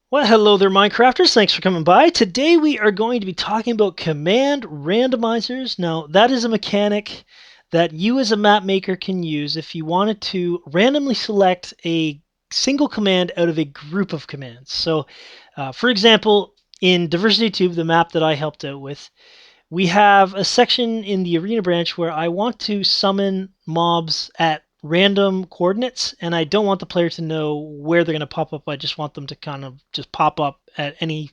Well, hello there, Minecrafters. Thanks for coming by. Today we are going to be talking about command randomizers. Now, that is a mechanic that you as a map maker can use if you wanted to randomly select a single command out of a group of commands. So, for example, in Diversity Tube, the map that I helped out with, we have a section in the arena branch where I want to summon mobs at random coordinates, and I don't want the player to know where they're going to pop up. I just want them to kind of just pop up at any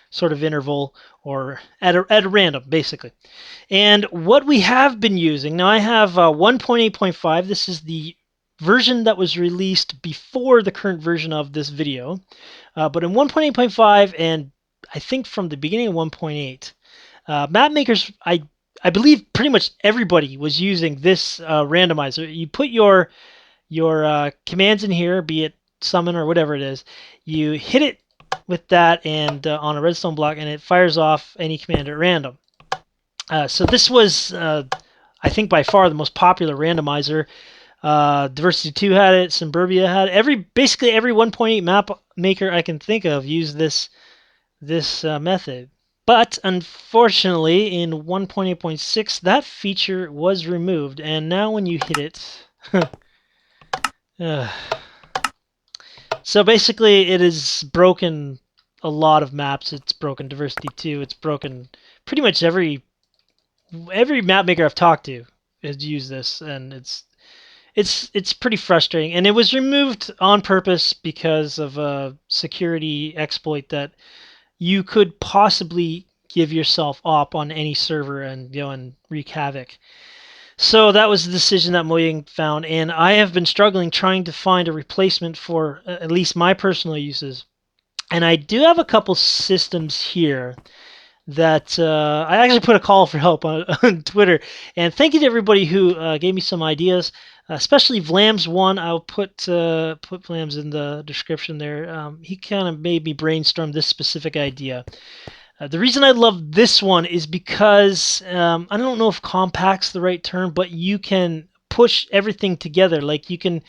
sort of interval or at a random, basically. And what we have been using, now I have 1.8.5. This is the version that was released before the current version of this video. But in 1.8.5 and I think from the beginning of 1.8, map makers, I believe pretty much everybody was using this randomizer. You put your commands in here, be it summon or whatever it is. You hit it with that and on a redstone block, and it fires off any command at random. So this was, I think, by far the most popular randomizer. Diversity 2 had it, Suburbia had it. Basically every 1.8 map maker I can think of used this method. But unfortunately, in 1.8.6, that feature was removed, and now when you hit it, so basically it is broken a lot of maps. It's broken Diversity 2. It's broken pretty much every map maker I've talked to has used this, and it's pretty frustrating. And it was removed on purpose because of a security exploit that you could possibly give yourself up on any server and wreak havoc. So that was the decision that Mojang found, and I have been struggling trying to find a replacement for at least my personal uses. And I do have a couple systems here that I actually put a call for help on Twitter. And thank you to everybody who gave me some ideas, especially Vlams one. I'll put Vlams in the description there. He kind of made me brainstorm this specific idea. The reason I love this one is because I don't know if compact's the right term, but you can push everything together. Like you can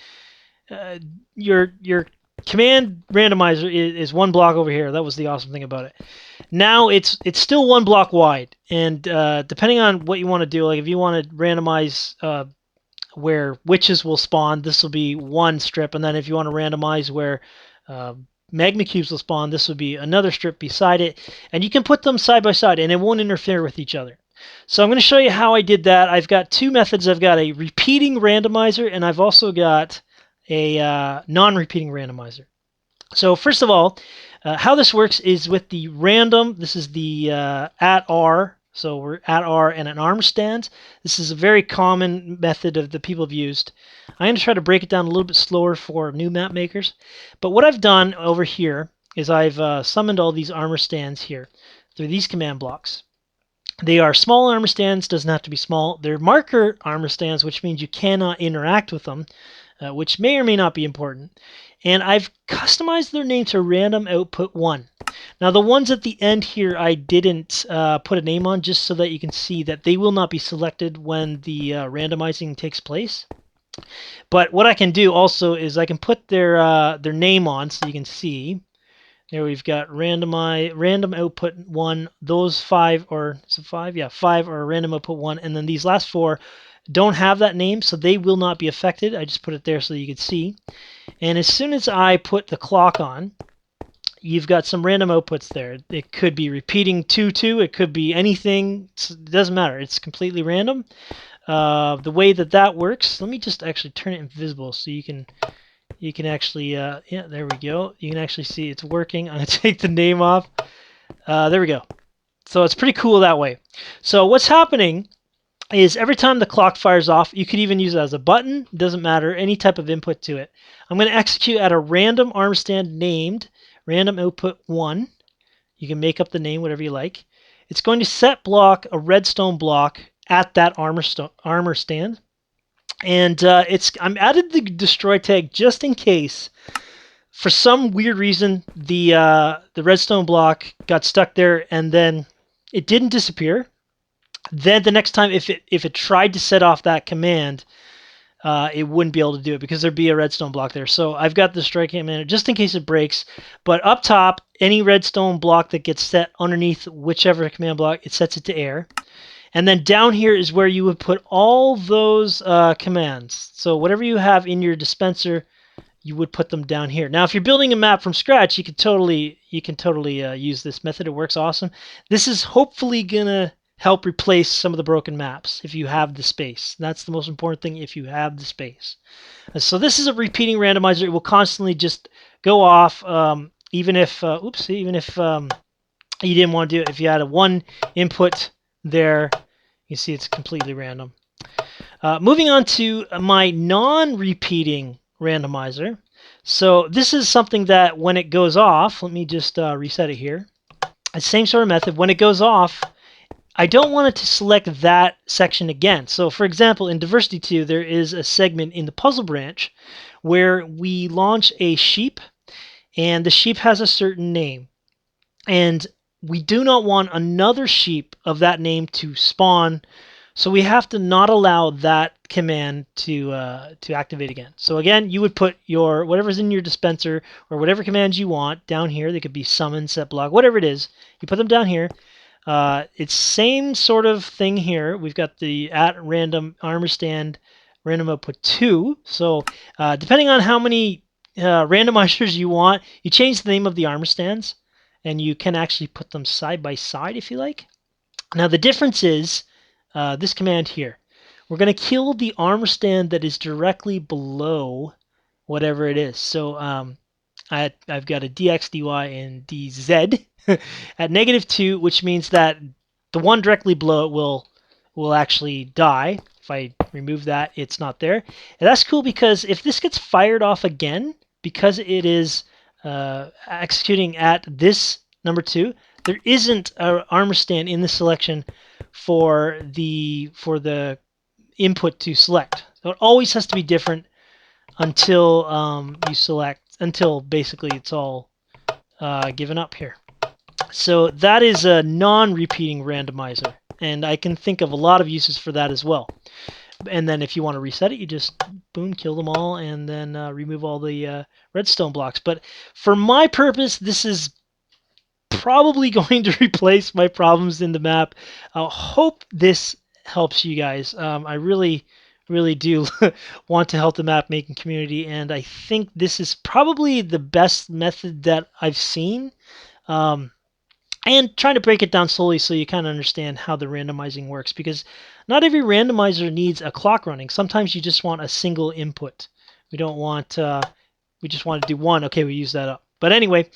your command randomizer is one block over here. That was the awesome thing about it. Now it's still one block wide, and depending on what you want to do, like if you want to randomize where witches will spawn, this will be one strip, and then if you want to randomize where magma cubes will spawn, this would be another strip beside it, and you can put them side by side, and it won't interfere with each other. So I'm going to show you how I did that. I've got two methods. I've got a repeating randomizer, and I've also got a non-repeating randomizer. So first of all, how this works is with the random. This is the at R. So we're at R and an ArmorStands. This is a very common method of the people have used. I'm going to try to break it down a little bit slower for new map makers. But what I've done over here is I've summoned all these ArmorStands here through these command blocks. They are small ArmorStands, doesn't have to be small. They're marker ArmorStands, which means you cannot interact with them, which may or may not be important. And I've customized their name to random output 1. Now the ones at the end here I didn't put a name on, just so that you can see that they will not be selected when the randomizing takes place. But what I can do also is I can put their name on so you can see. There we've got random output 1. Those 5 or is it 5? Yeah, 5 are random output 1, and then these last 4 don't have that name, so they will not be affected. I just put it there so you can see. And as soon as I put the clock on, you've got some random outputs there. It could be repeating 2-2. It could be anything. It doesn't matter. It's completely random. The way that works, let me just actually turn it invisible so you can actually, yeah, there we go. You can actually see it's working. I'm going to take the name off. There we go. So it's pretty cool that way. So what's happening is every time the clock fires off, you could even use it as a button. It doesn't matter, any type of input to it. I'm going to execute at a random ArmorStand named random output 1. You can make up the name, whatever you like. It's going to set block a redstone block at that ArmorStand. And I'm added the destroy tag just in case for some weird reason the redstone block got stuck there and then it didn't disappear. Then the next time if it tried to set off that command, it wouldn't be able to do it because there'd be a redstone block there. So I've got the strike command just in case it breaks. But up top, any redstone block that gets set underneath whichever command block, it sets it to air. And then down here is where you would put all those commands. So whatever you have in your dispenser, you would put them down here. Now, if you're building a map from scratch, you can totally use this method. It works awesome. This is hopefully gonna help replace some of the broken maps if you have the space. That's the most important thing, if you have the space. So this is a repeating randomizer. It will constantly just go off, even if you didn't want to do it. If you had a one input there, you see it's completely random. Moving on to my non-repeating randomizer. So this is something that when it goes off, let me just reset it here. Same sort of method. When it goes off, I don't want it to select that section again. So for example, in Diversity 2, there is a segment in the puzzle branch where we launch a sheep, and the sheep has a certain name. And we do not want another sheep of that name to spawn, so we have to not allow that command to activate again. So again, you would put your whatever's in your dispenser or whatever commands you want down here. They could be summon, set block, whatever it is. You put them down here. It's same sort of thing here. We've got the @random ArmorStand random output 2. So depending on how many randomizers you want, you change the name of the ArmorStands, and you can actually put them side by side if you like. Now the difference is this command here. We're going to kill the armor stand that is directly below whatever it is. So I've got a dx, dy, and dz at -2, which means that the one directly below it will actually die. If I remove that, it's not there. And that's cool because if this gets fired off again, because it is executing at this number 2, there isn't an armor stand in the selection for the input to select. So it always has to be different until you select, until basically it's all given up here. So that is a non-repeating randomizer, and I can think of a lot of uses for that as well. And then if you want to reset it, you just boom, kill them all, and then remove all the redstone blocks. But for my purpose, this is probably going to replace my problems in the map. I hope this helps you guys. I really do want to help the map making community, and I think this is probably the best method that I've seen. And trying to break it down slowly so you kind of understand how the randomizing works, because not every randomizer needs a clock running. Sometimes you just want a single input. We don't want, we just want to do one. Okay, we use that up. But anyway,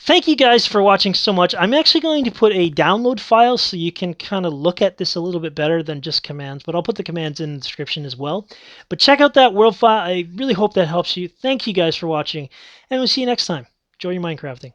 thank you guys for watching so much. I'm actually going to put a download file so you can kind of look at this a little bit better than just commands, but I'll put the commands in the description as well. But check out that world file. I really hope that helps you. Thank you guys for watching, and we'll see you next time. Enjoy your Minecrafting.